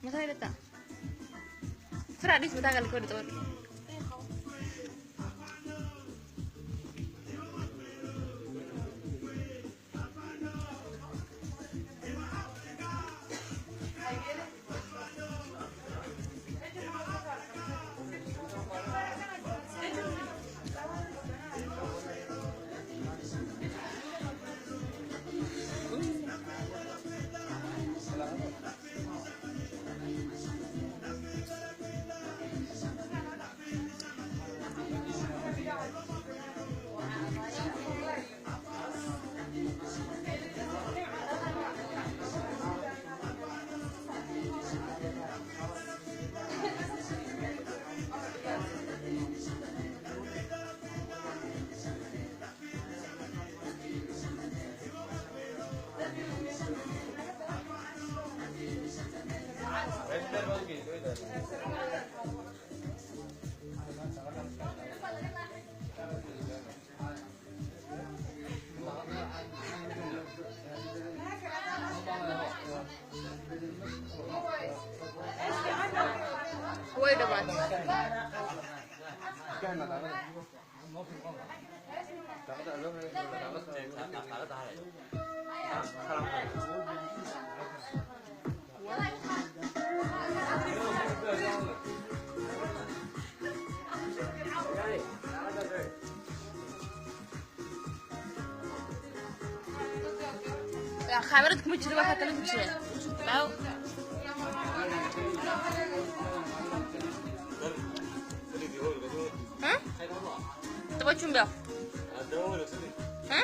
Masa ada tak? Serah di sebentar kali kau ada tuh. Wait a minute. Ya kamerad kuma jiro waxa kale ku jira. Baaw. Ha? Taba chumba. Ha?